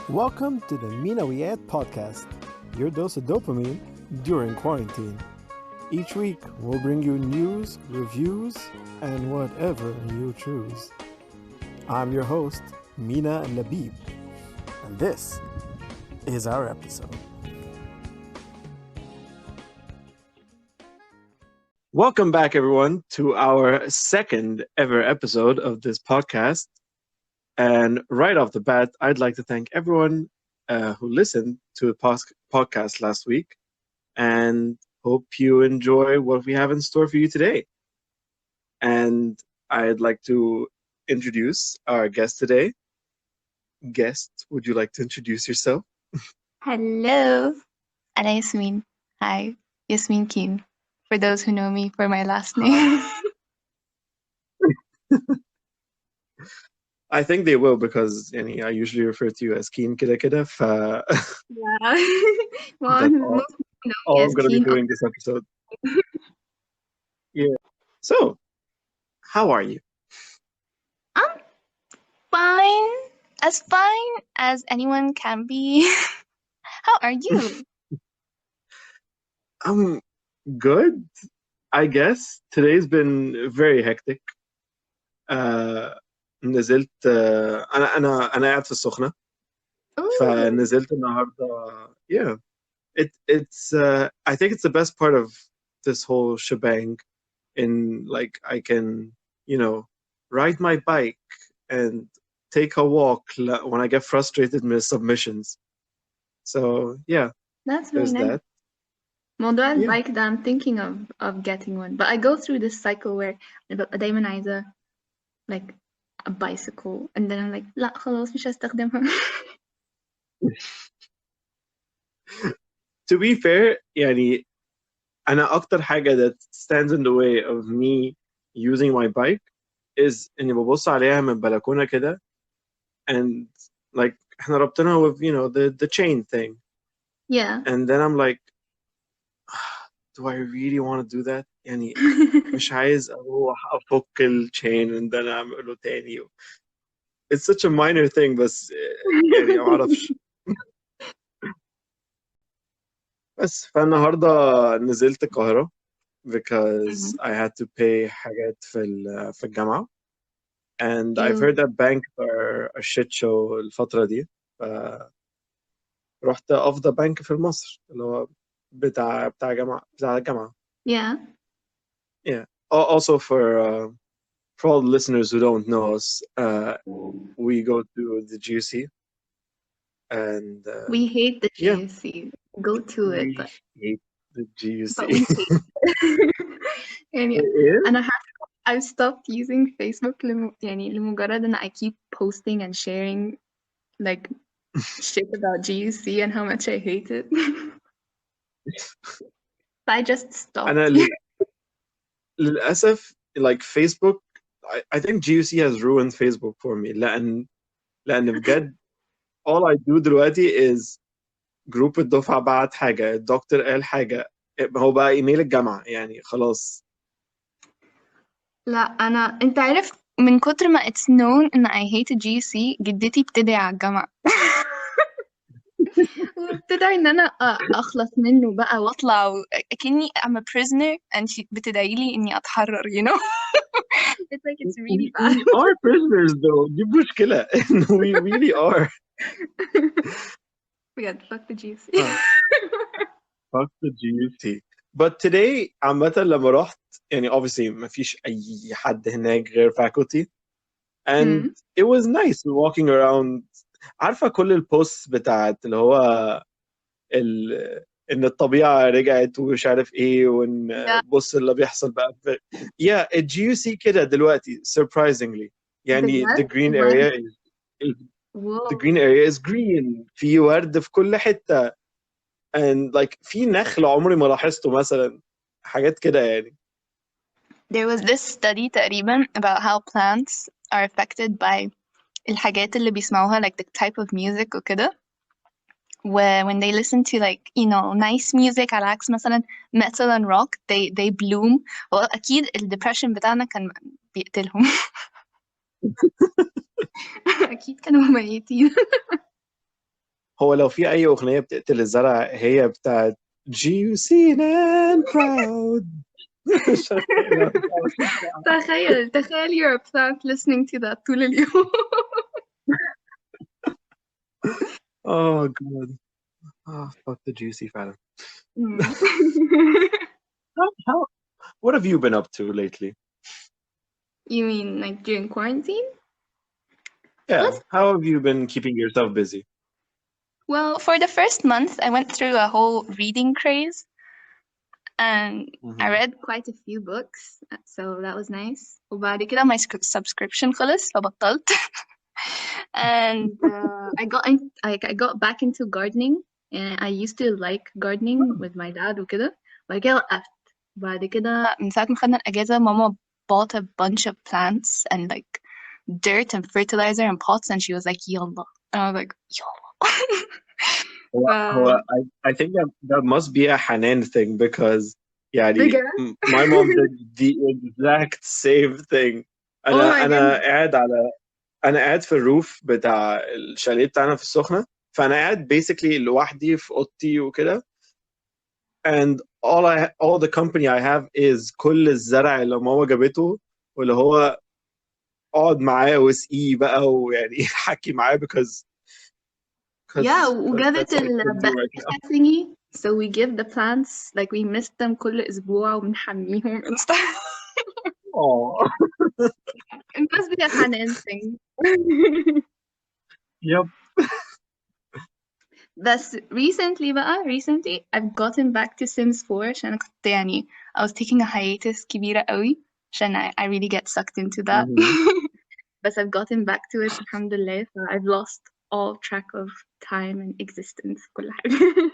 Welcome to the MINAWYAT Podcast, your dose of dopamine during quarantine. Each week, we'll bring you news, reviews, and whatever you choose. I'm your host, Mina Labib, and this is our episode. Welcome back, everyone, to our second ever episode of this podcast. And right off the bat, I'd like to thank everyone who listened to the podcast last week, and hope you enjoy what we have in store for you today. And I'd like to introduce our guest today. Guest, would you like to introduce yourself? Hello, I'm Yasmeen. Hi, Yasmeen Keen. For those who know me for my last name. I think they will because I usually refer to you as Keen Kida Kida. Yeah. Well, That's most people know me all as I'm going to be Keen. doing this episode. Yeah. So, how are you? I'm fine as anyone can be. How are you? I'm good, I guess. Today's been very hectic. نزلت أنا قاعد في السخنة Ooh, فنزلت النهاردة. Yeah, it's I think it's the best part of this whole shebang. In like I can ride my bike and take a walk when I get frustrated with submissions. So yeah, that's very there's nice. that. موضوع Yeah. البايك ده I'm thinking of getting one, but I go through this cycle where ببقى دايما عايزة like a bicycle and then I'm like لا خلاص مش هستخدمها. To be fair, أنا أكتر حاجة that stands in the way of me using my bike is إني ببص عليها من بلكونة كده, and like إحنا ربطنا with the chain thing, Yeah. and then I'm like, do I really want to do that? مش عايز أروح أفك الchain and then أعمله تاني. It's such a minor thing, بس معرفش. بس فالنهاردة نزلت القاهرة because I had to pay حاجات في الجامعة, and I've heard that banks are a shit show الفترة دي. رحت أفضل بنك في مصر اللي هو بتاع الجامعة. Yeah. Yeah. Also for all the listeners who don't know us, we go to the GUC, and we hate the yeah. GUC. Go to it, we but hate the GUC. we hate it. يعني It is? I've stopped using Facebook لمجرد ان I keep posting and sharing like shit about GUC and how much I hate it. But I just stopped. أنا للأسف like Facebook, I think GUC has ruined Facebook for me, لأن بجد all I do دلوقتي is جروب الدفعة بعت حاجة, الدكتور قال حاجة, هو بقى ايميل الجامعة خلاص. لا انت عارف من كتر ما it's known ان I hate GUC جدتي بتدعي على الجامعة. وبتدعي ان انا اخلص منه بقى واطلع اكني I'm a prisoner and she بتدعي لي اني اتحرر, It's like it's really bad. We are prisoners though. دي مشكلة. We really are. بجد fuck the GUC. Fuck the GUC. But today عامة لما رحت obviously ما فيش أي حد هناك غير faculty, and it was nice walking around. عارفة كل البوست بتاعت اللي هو إن الطبيعة رجعت ومش عارف إيه, وإن بص اللي بيحصل بقى yeah, الGUC كده دلوقتي surprisingly. the green area is green, في ورد في كل حتة, and like في نخل عمري ما لاحظته مثلا, حاجات كده There was this study تقريبا about how plants are affected by الحاجات اللي بيسمعوها, like the type of music وكده. When they listen to like nice music على عكس مثلا metal and rock, they bloom. وأكيد الdepression بتاعنا كان بيقتلهم. أكيد كانوا ميتين. هو لو في أي أغنية بتقتل الزرع هي بتاعت juicy and proud. شغالة 24 ساعة. تخيل you're a plant listening to that طول اليوم. Oh god. Oh, fuck the juicy فعلا. What have you been up to lately? You mean like during quarantine? Yeah, Let's how have you been keeping yourself busy? Well, for the first month, I went through a whole reading craze and I read quite a few books, so that was nice. وبعد كده my subscription خلص فبطلت. And I got back into gardening, and I used to like gardening with my dad وكده. بعد كده وقفت. بعد كده من ساعة ما خدنا الأجازة ماما bought a bunch of plants and like dirt and fertilizer and pots, and she was like يلا. And I was like يلا. هو I think that must be a Hanan thing because يعني بجد؟ my mom did the exact same thing. Oh my أنا goodness. قاعد في الروف بتاع الشاليه بتاعنا في السخنة، فأنا قاعد basically لوحدي في أوضتي وكده. And all the company I have is كل الزرع اللي ماما جابته، واللي هو اقعد معاه واسقيه بقى ويعني حكي معاه because Yeah, وجابت that's all I can do right now. البخاخة thingy, so we give the plants like we mist them كل أسبوع وبنحميهم and stuff. Oh, It must be a Hanan thing. yep. بس recently I've gotten back to Sims 4 عشان أنا كنت يعني I was taking a hiatus كبيرة قوي عشان I really get sucked into that. But I've gotten back to it alhamdulillah, so I've lost all track of time and existence كل حاجة.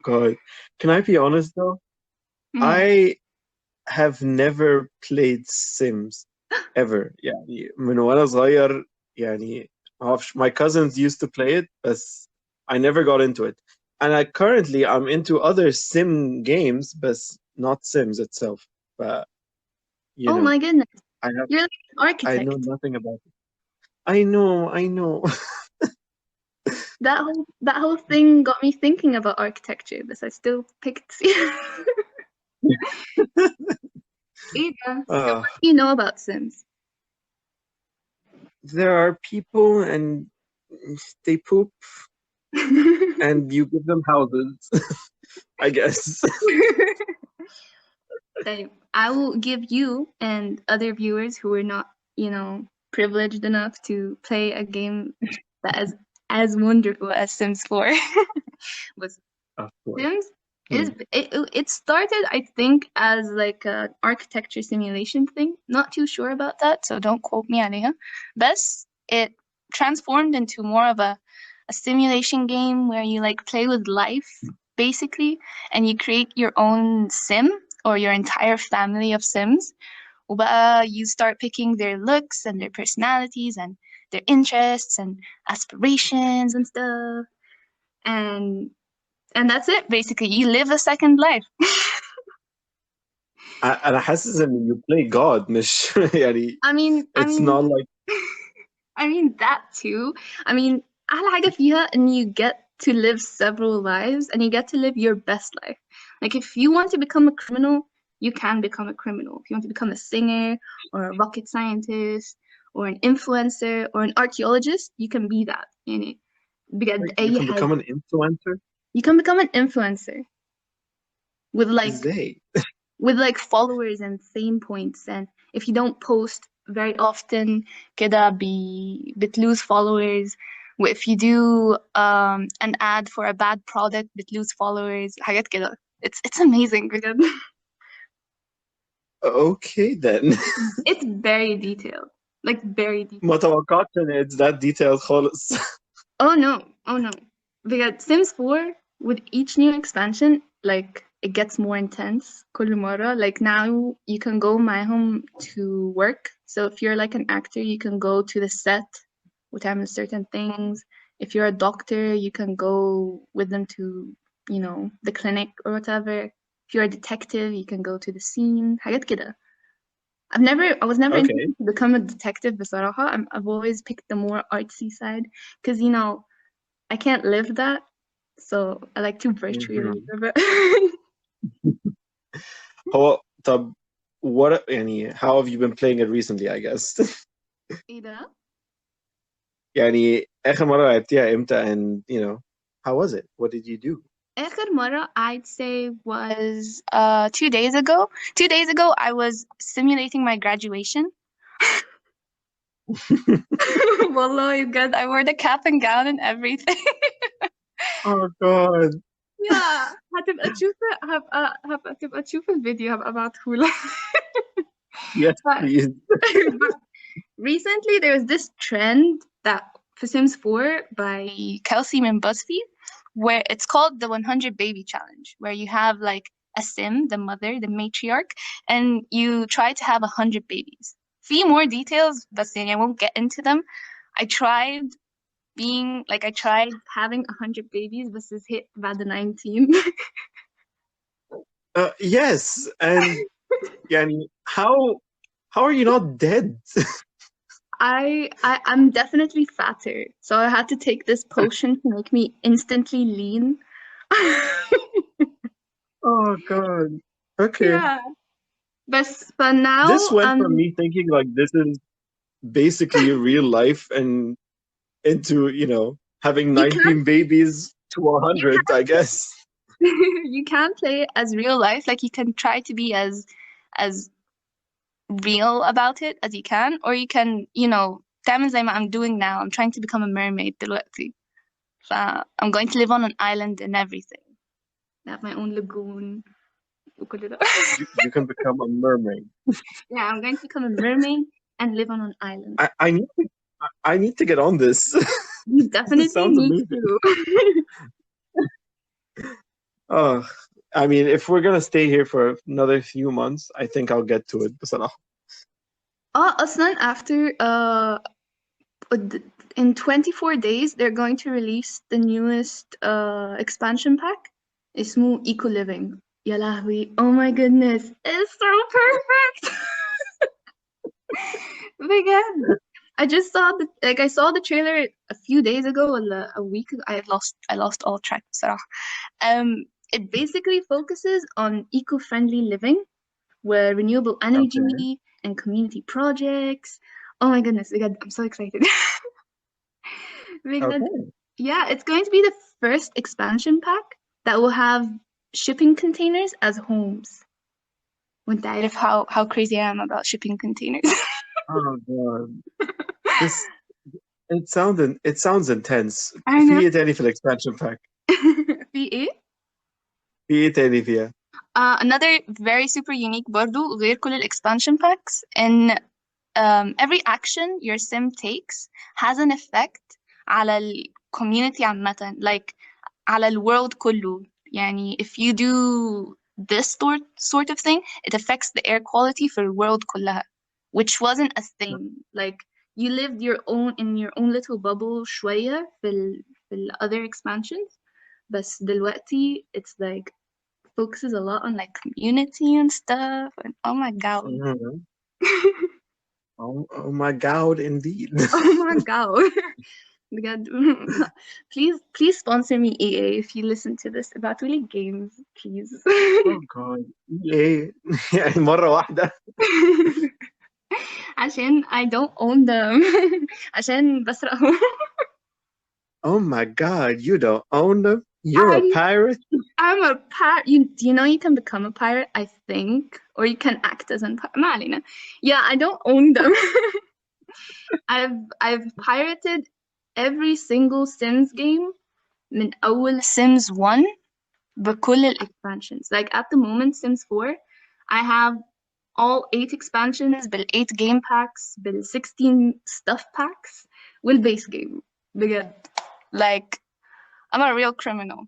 God, can I be honest though? I have never played Sims ever. يعني من وأنا صغير يعني معرفش. My cousins used to play it, but I never got into it. And I'm into other Sim games, but not Sims itself. But you Oh know, my goodness, you're like an architect. I know nothing about it. I know. That whole thing got me thinking about architecture, but I still picked. So what do you know about Sims? There are people and they poop and you give them houses, I guess. I will give you and other viewers who are not, privileged enough to play a game that is as wonderful as Sims 4 was. Sims it started, I think, as like an architecture simulation thing. Not too sure about that, so don't quote me عليها. But it transformed into more of a simulation game where you like play with life basically, and you create your own sim or your entire family of Sims. وبقى you start picking their looks and their personalities and their interests and aspirations and stuff. And that's it, basically. You live a second life. أنا حاسس إن you play God مش يعني it's not like I mean that too. I mean أحلى حاجة فيها إن you get to live several lives and you get to live your best life. Like if you want to become a criminal, you can become a criminal. If you want to become a singer or a rocket scientist or an influencer or an archaeologist, you can be that. يعني بجد you أي can حاجة. become an influencer. You can become an influencer with like إزاي؟ with like followers and fame points, and if you don't post very often كده بتلose followers, if you do an ad for a bad product بتلose followers حاجات كده. It's amazing بجد. Okay then. It's very detailed, like very detailed. ما توقعتش إن it's that detailed خالص. Oh no بجد Sims 4 with each new expansion like it gets more intense كل مرة. Like now you can go معهم to work, so if you're like an actor you can go to the set وتعمل certain things. If you're a doctor you can go with them to the clinic or whatever. If you're a detective you can go to the scene حاجات كده. I was never Okay. interested to become a detective بصراحة. I've always picked the more artsy side because I can't live that, so I like to virtually Mhm. live it. هو طب what يعني how have you been playing it recently I guess ايه ده؟ يعني آخر مرة لعبتيها امتى and how was it? What did you do? آخر مرة I'd say was 2 days ago. 2 days ago I was simulating my graduation. والله بجد I wore the cap and gown and everything. Oh God. Yeah, هتبقى تبقى تشوف الفيديو هبقى ابعتهولك. Yes, But please. recently there was this trend that for Sims 4 by Kelsey and BuzzFeed where it's called the 100 Baby Challenge, where you have like a Sim, the mother, the matriarch, and you try to have 100 babies. Few more details, but I won't get into them. I tried I tried having 100 babies, but this hit about the 19. Yes, and يعني how are you not dead? I'm definitely fatter, so I had to take this potion to make me instantly lean. Oh God. Okay. Yeah, but now This went from me thinking like this is basically real life and into, having you can't 19 babies to you 100, I can't guess. you can't play it as real life. Like you can try to be as real about it as you can, or you can تعمل زي ما I'm doing now. I'm trying to become a mermaid دلوقتي. I'm going to live on an island and everything. I have my own lagoon. وكل ده. You can become a mermaid. Yeah, I'm going to become a mermaid and live on an island. I need to get on this. You This definitely sounds need amazing. to. Oh, I mean, if we're gonna stay here for another few months, I think I'll get to it بصراحة. أصلا after in 24 days they're going to release the newest expansion pack. اسمه Eco Living. يا لهوي. Oh my goodness. It's so perfect. بجد. I saw the trailer a few days ago or a week ago. I lost all track بصراحة. It basically focuses on eco-friendly living where renewable Okay. energy and community projects. Oh my goodness, بجد, I'm so excited. بجد. Okay. Yeah, it's going to be the first expansion pack that will have shipping containers as homes. وانت عارف how crazy I am about shipping containers. Oh God. This it sounds intense. I know. في ايه تاني في expansion pack؟ في ايه؟ في ايه تاني فيها؟ Another very super unique برضو غير كل ال expansion packs in every action your sim takes has an effect على ال community عامة, like على ال world كله. يعني if you do this sort of thing, it affects the air quality for the world كلها, which wasn't a thing. Like you lived in your own little bubble شوية في ال other expansions, بس دلوقتي it's like focuses a lot on like community and stuff, and oh my god. Mhm. Oh my God, indeed. Oh my god. بجد. please sponsor me EA if you listen to this about really games, please. Oh God. ايه يعني مرة واحدة. عشان I don't own them. عشان بسرقهم. Oh my God, you don't own them? You're a pirate? I'm a pirate. Do you know you can become a pirate, I think? Or you can act as a pirate. ما علينا. Yeah, I don't own them. I've pirated every single Sims game من أول Sims 1 بكل ال expansions. Like at the moment, Sims 4, I have all 8 expansions بال 8 game packs بال 16 stuff packs والbase game. بجد. Like, I'm a real criminal.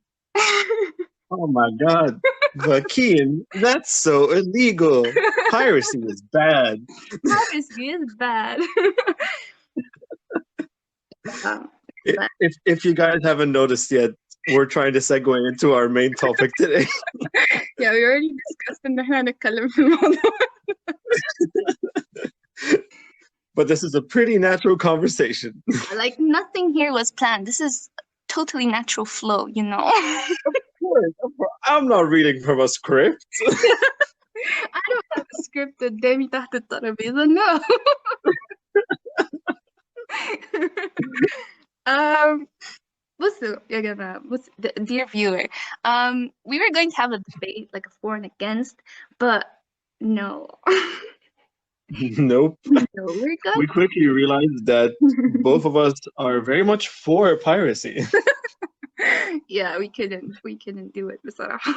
Oh my God. Vakeen, that's so illegal. Piracy is bad. Piracy is bad. If you guys haven't noticed yet, we're trying to segue into our main topic today. Yeah, we already discussed إن احنا هنتكلم في الموضوع. But this is a pretty natural conversation. Like nothing here was planned. This is totally natural flow, you know. Of course. I'm not reading from a script. I don't have a script قدامي تحت الترابيزة. No. بصوا يا جماعة, dear viewer, we were going to have a debate, like a for and against, but no. Nope. No, we're good. We quickly realized that both of us are very much for piracy. Yeah, we couldn't do it بصراحة.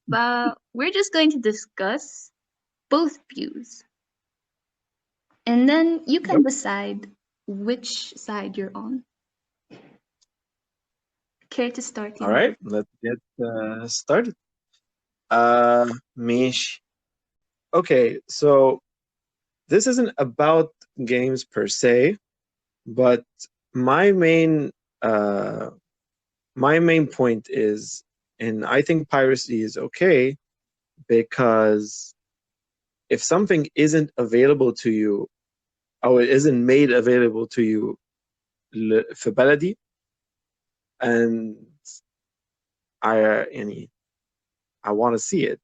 But we're just going to discuss both views. And then you can decide which side you're on. Care to start? All right, let's get started. Mish. Okay, so this isn't about games per se, but my main point is, and I think piracy is okay, because if something isn't available to you, or it isn't made available to you في بلدي, and I want to see it.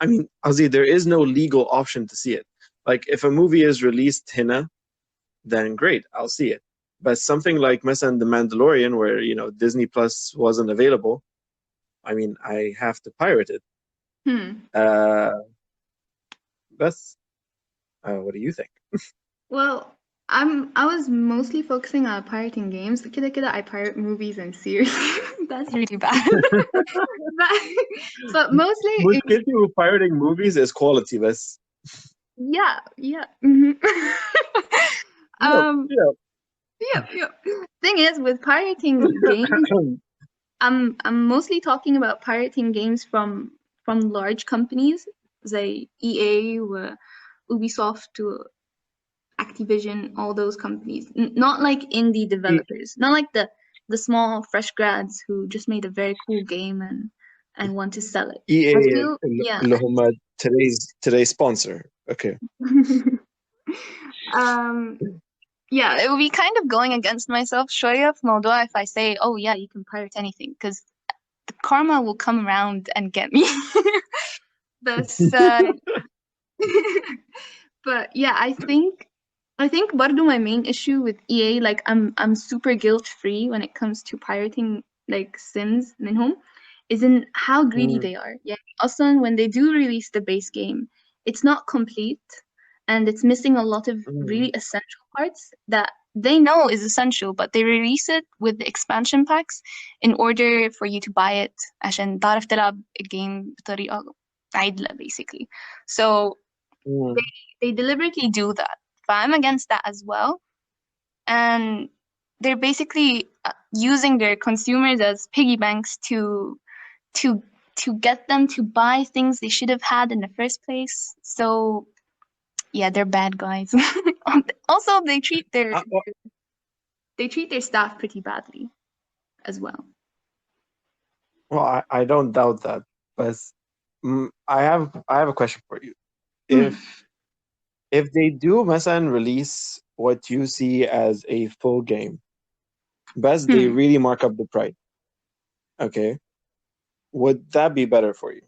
I mean, قصدي, there is no legal option to see it. Like, if a movie is released هنا, then great, I'll see it. But something like مثلا The Mandalorian, where, you know, Disney Plus wasn't available, I mean, I have to pirate it. What do you think? Well, I was mostly focusing on pirating games. كده كده I pirate movies and series. That's really bad. but mostly مشكلتي with pirating movies is quality بس. Yeah. Mm-hmm. Yeah. Thing is, with pirating games, I'm mostly talking about pirating games from large companies, like EA or Ubisoft to Activision, all those companies. Not like indie developers, not like the small fresh grads who just made a very cool game and want to sell it. EA, yeah. اللي هم today's sponsor. Okay. Yeah, it would be kind of going against myself شوية في موضوع if I say, oh yeah, you can pirate anything, because the karma will come around and get me. But yeah, I think برضو my main issue with EA, like I'm super guilt free when it comes to pirating like Sims منهم, is in how greedy they are. Yeah, also when they do release the base game, it's not complete and it's missing a lot of really essential parts that they know is essential, but they release it with the expansion packs in order for you to buy it عشان تعرف تلعب الجيم بطريقة عدلة basically. So they deliberately do that. But I'm against that as well. And they're basically using their consumers as piggy banks to get them to buy things they should have had in the first place. So yeah, they're bad guys. Also, they treat their staff pretty badly as well. Well, I don't doubt that, but I have a question for you. If they do مثلا release what you see as a full game, but they really mark up the price, okay, would that be better for you?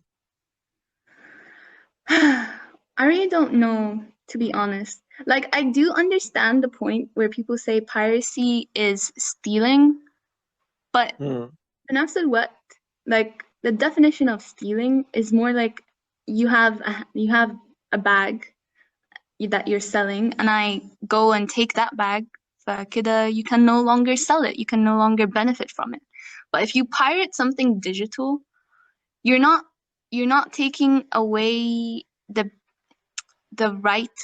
I really don't know, to be honest. Like, I do understand the point where people say piracy is stealing, but enough said what? Like, the definition of stealing is more like you have a bag that you're selling, and I go and take that bag. فكده you can no longer sell it. You can no longer benefit from it. But if you pirate something digital, you're not taking away the right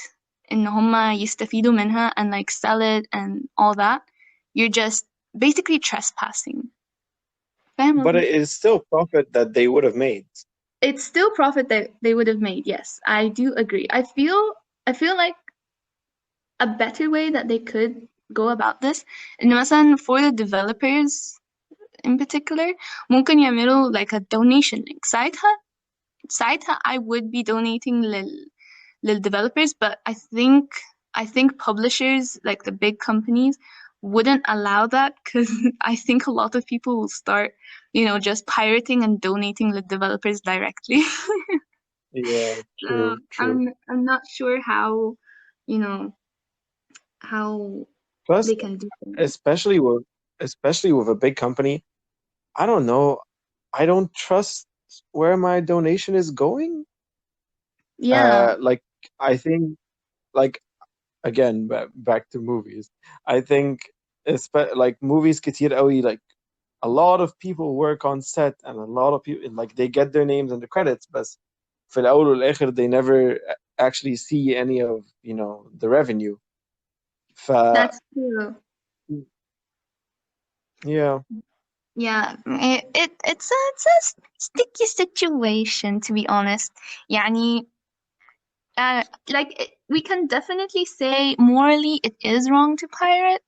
إن هما يستفيدوا منها and like sell it and all that. You're just basically trespassing. But it is still profit that they would have made. It's still profit that they would have made. Yes, I do agree. I feel like a better way that they could go about this, and مثلا for the developers in particular, ممكن يعملوا like a donation link. ساعتها I would be donating لل developers, but I think publishers, like the big companies, wouldn't allow that because I think a lot of people will start, just pirating and donating the developers directly. Yeah, So true, true. I'm not sure you know, how Plus, they can do that. especially with especially with a big company, I don't know. I don't trust where my donation is going. Yeah, Like I think, like again, back to movies. I think, like movies كتير قوي, like a lot of people work on set and a lot of people like they get their names in the credits, but في الأول والآخر they never actually see any of, the revenue. ف that's true. yeah. Yeah, it's a sticky situation, to be honest. يعني, we can definitely say morally it is wrong to pirate,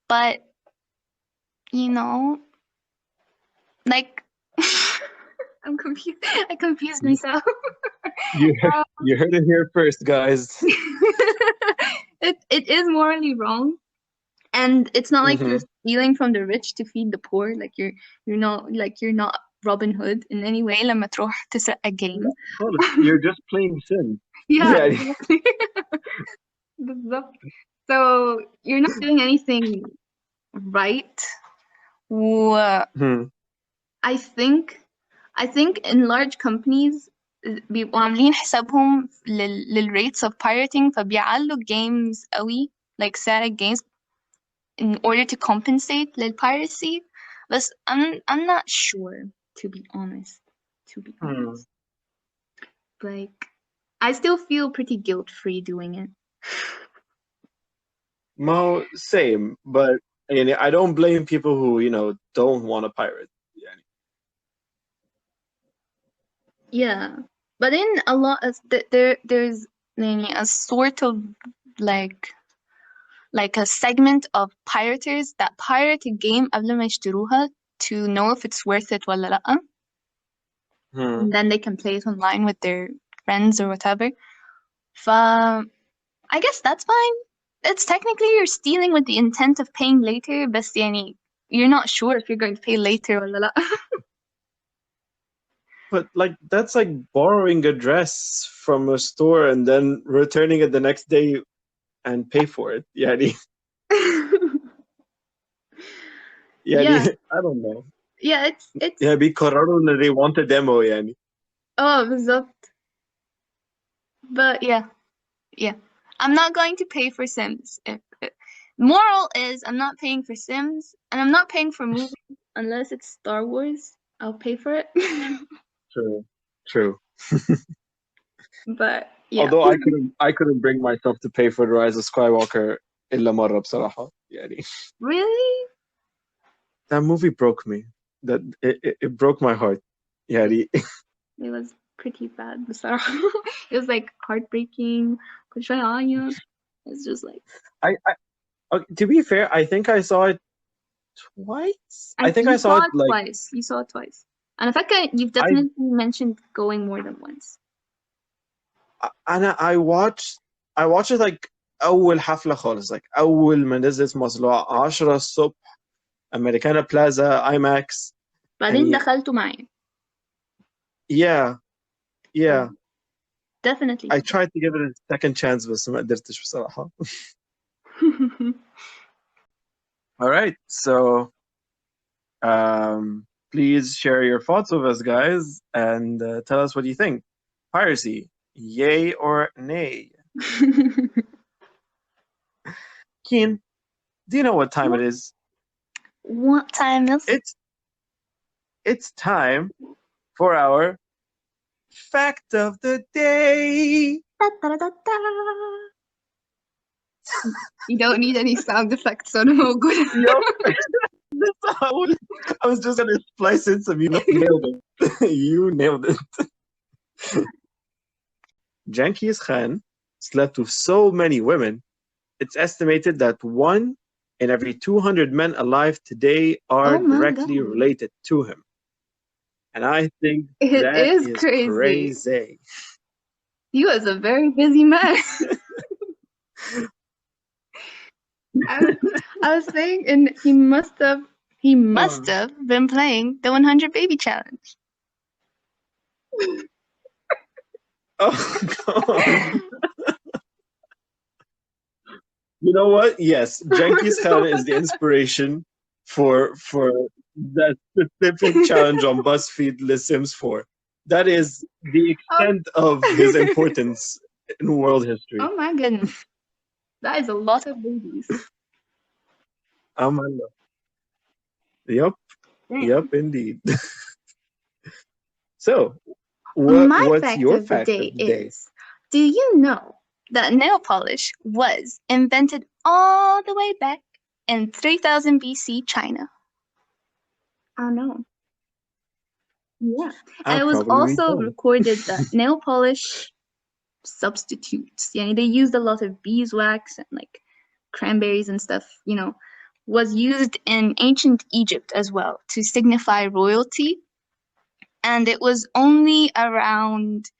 but you know, like I'm confused. I confused myself. You you heard it here first, guys. It is morally wrong, and it's not like you're hmm stealing from the rich to feed the poor. Like you're not Robin Hood in any way لما تروح تسرق a game. خالص. You're just playing sin. Yeah, Yeah. exactly. بالظبط. So you're not doing anything right. و- Hmm. I think I think in large companies بيبقوا عاملين حسابهم للrates of pirating فبيعلوا games قوي like سعر games in order to compensate للpiracy. But I'm not sure, to be honest. To be Hmm. honest. Like I still feel pretty guilt-free doing it. Same, but I don't blame people who, don't want to pirate. Yeah. Yeah. But in a lot of there's يعني, a sort of like a segment of pirators that pirate a game قبل ما يشتروها to know if it's worth it ولا لأ. Hmm. And then they can play it online with their friends or whatever. ف I guess that's fine. It's technically you're stealing with the intent of paying later, بس يعني you're not sure if you're going to pay later ولا لأ. But like that's like borrowing a dress from a store and then returning it the next day and pay for it. Yeah. Yeah. Yeah, I don't know. yeah, it's Yeah, بيقرروا ان they want a demo يعني. بالظبط. But yeah. I'm not going to pay for Sims. Moral is I'm not paying for Sims and I'm not paying for movies unless it's Star Wars. I'll pay for it. True. True. But yeah. Although I couldn't bring myself to pay for the Rise of Skywalker إلا مرة بصراحة يعني. Really? That movie broke me. It broke my heart. يعني. It was pretty bad, بصراحة. It was like heartbreaking. كل شوية أعيط. It's just like To be fair, I think I saw it twice. I think you I saw saw it it like twice. You saw it twice. And in fact, you've I definitely mentioned going more than once. I watched it like أول حفلة خالص, like أول ما نزلت مصر 10 الصبح أمريكانا بلازا IMAX. بعدين يعني دخلته معي. yeah, yeah. Definitely. I tried to give it a second chance بس ما قدرتش بصراحة. All right, so please share your thoughts with us, guys, and tell us what you think. Piracy, yay or nay? Keen, do you know what time it is? What time is it? It's time for our fact of the day. Da, da, da, da. You don't need any sound effects on موجود. Yo, I was just gonna splice in some. You nailed it. You nailed it. Genghis Khan slept with so many women. It's estimated that 1 in every 200 men alive today are Oh my directly God. related to him. And I think It that is is crazy. crazy. He was a very busy man. I, I was saying, and he must have been playing the 100 Baby Challenge. Oh God. You know what? Yes, Genghis Khan is the inspiration for that specific challenge on BuzzFeed lists Sims 4. That is the extent of his importance in world history. Oh my goodness. That is a lot of babies. Oh my God. Yep, Damn. yep, indeed. So, My what's fact your of the fact day of the day? is, do you know that nail polish was invented all the way back in 3000 BC China? I know. Yeah. I'll And it was probably read also them. recorded that nail polish substitutes, yeah, they used a lot of beeswax and like cranberries and stuff, was used in ancient Egypt as well to signify royalty. And it was only around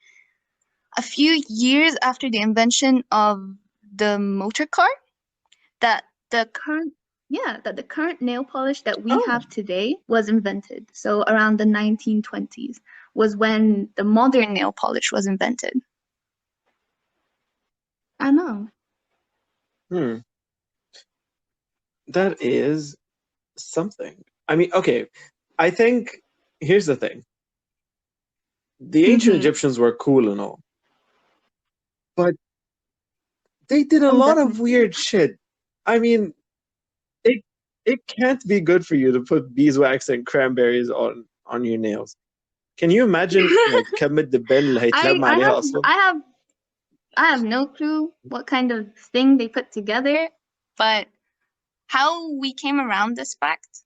a few years after the invention of the motor car that the current nail polish that we Oh. have today was invented. So around the 1920s was when the modern nail polish was invented. I know. That is something. I mean, okay, I think here's the thing. The ancient Egyptians were cool and all, but they did a lot of Definitely. weird shit. I mean, it can't be good for you to put beeswax and cranberries on your nails. Can you imagine like كم الدبان اللي هيتلم عليها أصلا؟ I have no clue what kind of thing they put together, but how we came around this fact,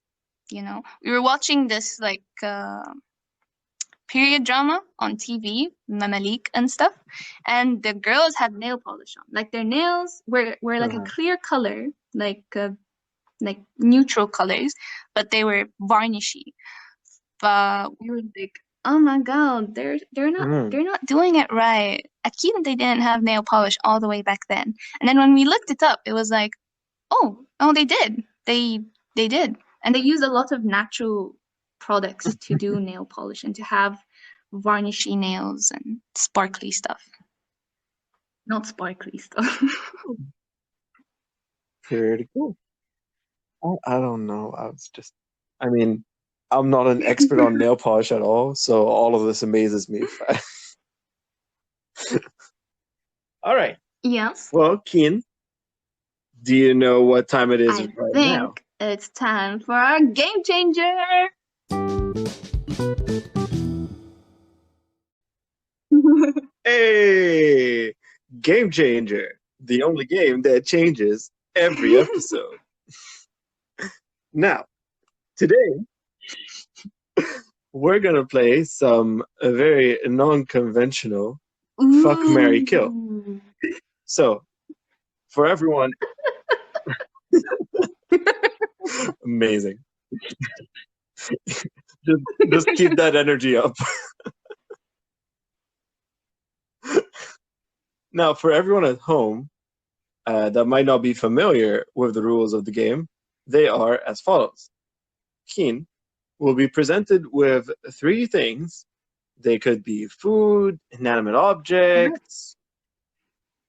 we were watching this like period drama on TV, Mamalik and stuff, and the girls had nail polish on. Like their nails were like a clear color, like neutral colors, but they were varnishy. But we were like, oh my God, they're not doing it right. Akid, they didn't have nail polish all the way back then. And then when we looked it up, it was like, oh, they did. They did. And they use a lot of natural products to do nail polish and to have varnishy nails and sparkly stuff. Not sparkly stuff. Pretty cool. I don't know. I mean, I'm not an expert on nail polish at all, so all of this amazes me. All right. Yes. Well, Keen, do you know what time it is I right think now? it's time for our game changer. Hey, game changer. The only game that changes every episode. Now, today, we're going to play some very non-conventional fuck, marry, kill. So, for everyone... Amazing. just keep that energy up. Now, for everyone at home that might not be familiar with the rules of the game, they are as follows. Keen will be presented with 3 things. They could be food, inanimate objects,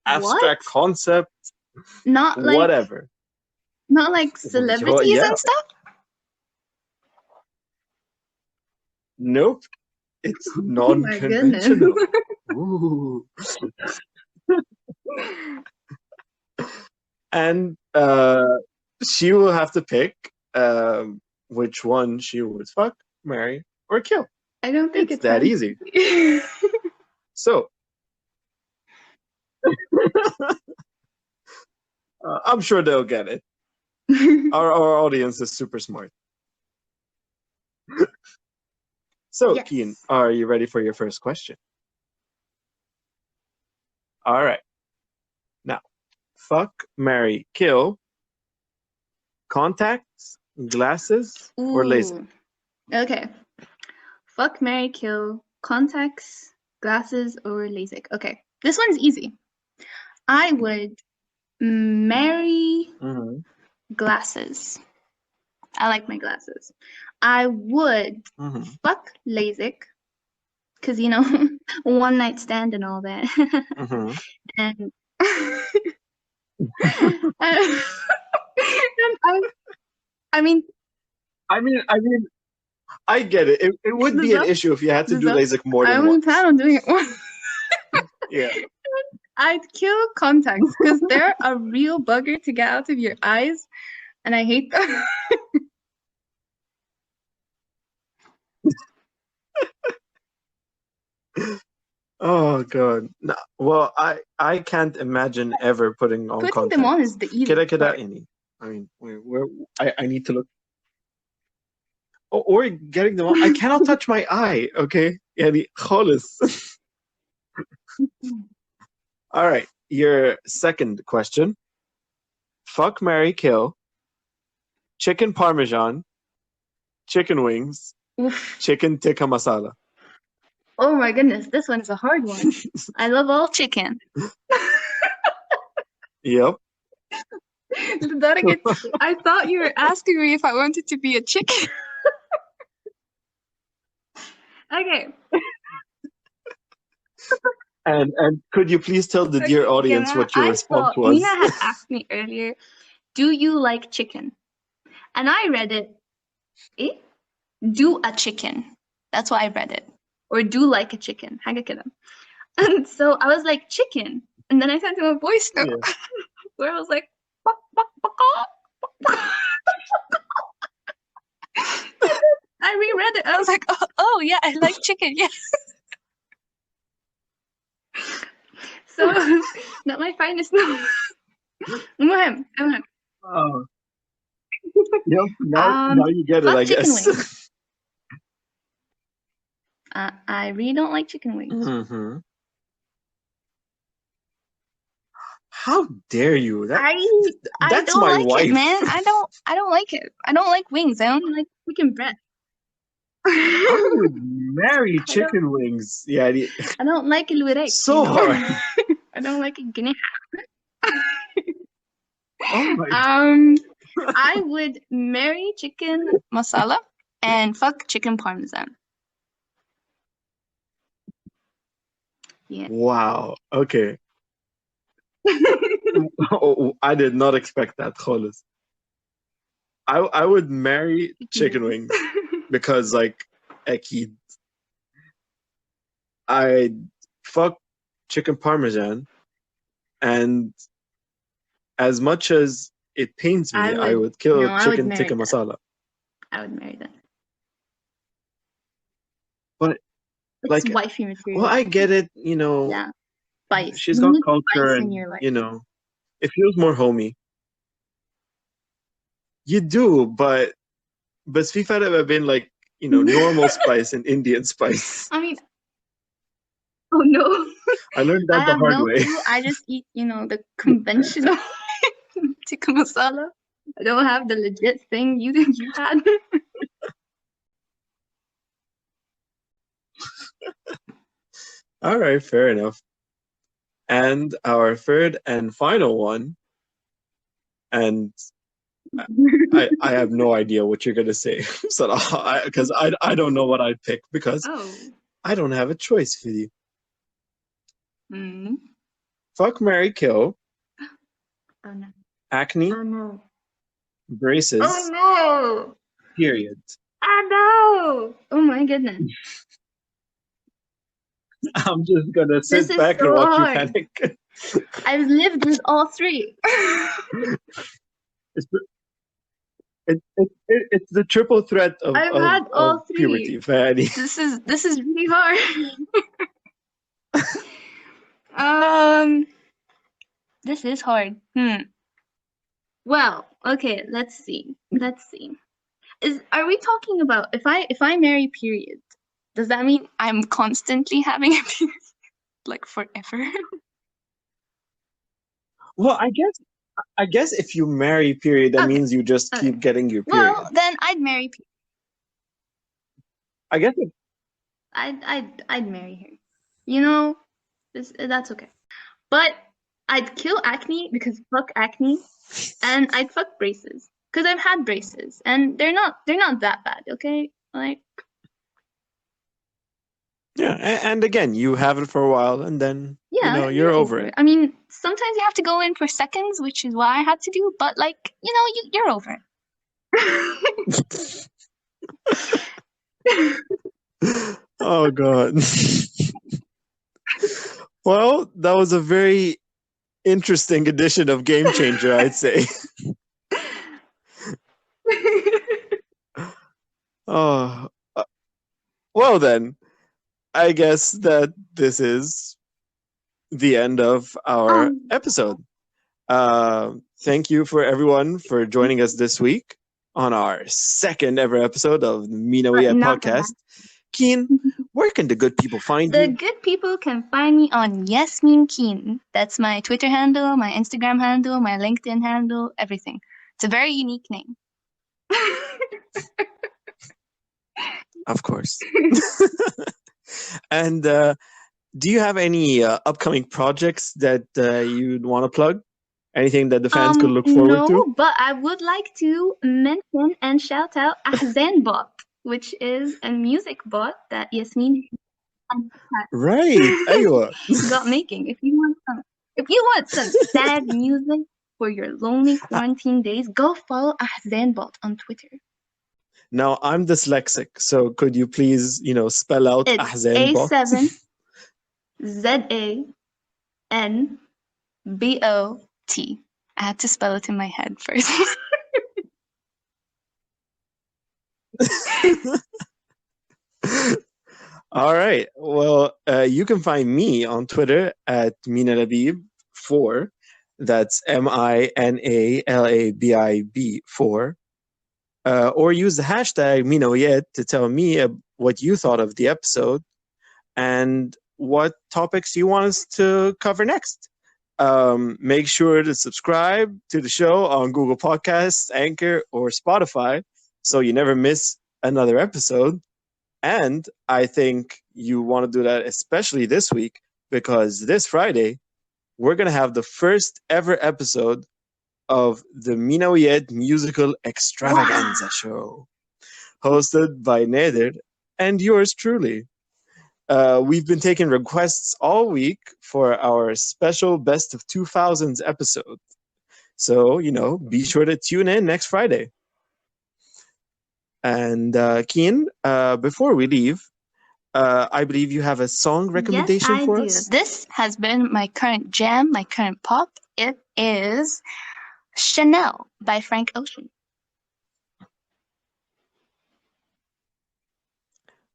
abstract concepts, not like whatever. Not like celebrities and stuff? Nope. It's non-conventional. Ooh. And she will have to pick which one she would fuck, marry, or kill. I don't think it's that easy. So, I'm sure they'll get it. Our audience is super smart. So, yes. Keen, are you ready for your first question? All right. Now, fuck, marry, kill, contacts, glasses, or LASIK? Okay. Fuck, marry, kill, contacts, glasses, or LASIK. Okay. This one's easy. I would marry glasses. I like my glasses. I would fuck LASIK because one night stand and all that. And I mean, I get it. It would be an issue if you had to do LASIK more than I only once. plan on doing it once. Yeah. I'd kill contacts because they're a real bugger to get out of your eyes, and I hate them. Oh god. No, well, I can't imagine ever putting on Putting contacts. them on is the easy Kida part. any. I mean, I need to look. Or getting them on. I cannot touch my eye. Okay. Yani خالص. All right. Your second question. Fuck, marry, kill. Chicken parmesan. Chicken wings. Oof. Chicken tikka masala. Oh my goodness, this one's a hard one. I love all chicken. Yep. I thought you were asking me if I wanted to be a chicken. Okay. And could you please tell the dear audience what your response was? Mina had asked me earlier, do you like chicken? And I read it, do a chicken. That's why I read it. Or do like a chicken. حاجة كده. And so I was like, chicken. And then I sent him a voice note where I was like, I reread it. I was like, oh yeah, I like chicken. Yeah. So not my finest note. المهم. Oh. Yep. Now you get it, I guess. Wings. I really don't like chicken wings. Mm-hmm. How dare you? That's I don't my like wife. It, man. I don't like it. I don't like wings. I only like chicken breast. I would marry chicken wings. Yeah. I don't like it so hard. I don't like it. Oh my. I would marry chicken masala and fuck chicken parmesan. Yeah. Wow. Okay. I did not expect that, خالص. I would marry chicken wings because, like, أكيد. I'd fuck chicken parmesan, and as much as it pains me, I would kill chicken tikka masala. I would marry that. But it's like, wifey material. Well, I get it. Yeah. Spice. She's got culture, and it feels more homey. You do, but في فرق ما بين, like, normal spice and Indian spice. I mean, oh no. I learned that the hard way. I just eat, the conventional tikka masala. I don't have the legit thing you had. All right, fair enough. And our third and final one, and I have no idea what you're gonna say, so because I don't know what I'd pick because I don't have a choice for you. Fuck, marry, kill. Oh no. Acne. Oh no. Braces. Oh no. Period. Oh no. Oh my goodness. I'm just gonna sit back and watch you panic. I've lived with all three. It's the triple threat of I've had all three. Puberty, Fanny. This is really hard. This is hard. Well, okay, let's see. Are we talking about if I marry period, does that mean I'm constantly having a period? Like forever? Well, I guess if you marry period, that means you just keep getting your period. Well, then I'd marry period. I guess I'd marry her. That's okay. But I'd kill acne because fuck acne. And I'd fuck braces because I've had braces and they're not that bad. Okay, like Yeah, and again, you have it for a while, and then yeah, you're over it. I mean, sometimes you have to go in for seconds, which is what I had to do. But like you're over it. Oh God. Well, that was a very interesting edition of Game Changer, I'd say. Oh, well then, I guess that this is the end of our episode. Thank you for everyone for joining us this week on our second ever episode of the MINAWYAT Podcast. Keen, where can the good people find you? The good people can find me on Yasmeen Keen. That's my Twitter handle, my Instagram handle, my LinkedIn handle, everything. It's a very unique name. Of course. And do you have any upcoming projects that you'd want to plug? Anything that the fans could look forward to? No, but I would like to mention and shout out Ahzan Bot, which is a music bot that Yasmeen Right, aywa. got making. If you want some sad music for your lonely quarantine days, go follow Ahzan Bot on Twitter. Now, I'm dyslexic, so could you please, spell out It's Ahzan Bot? A7ZANBOT. I had to spell it in my head first. All right. Well, you can find me on Twitter at MINALABIB4. That's MINALABIB4. Or use the hashtag MINAWYAT to tell me what you thought of the episode and what topics you want us to cover next. Make sure to subscribe to the show on Google Podcasts, Anchor, or Spotify so you never miss another episode. And I think you want to do that especially this week because this Friday, we're going to have the first ever episode of the MINAWYAT Musical Extravaganza Show, hosted by Nader and yours truly. We've been taking requests all week for our special Best of 2000s episode. So, be sure to tune in next Friday. And Keen, before we leave, I believe you have a song recommendation for us? Yes, I do. This has been my current jam, my current pop. It is Chanel by Frank Ocean.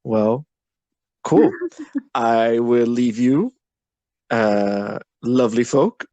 Well, cool. I will leave you, lovely folk,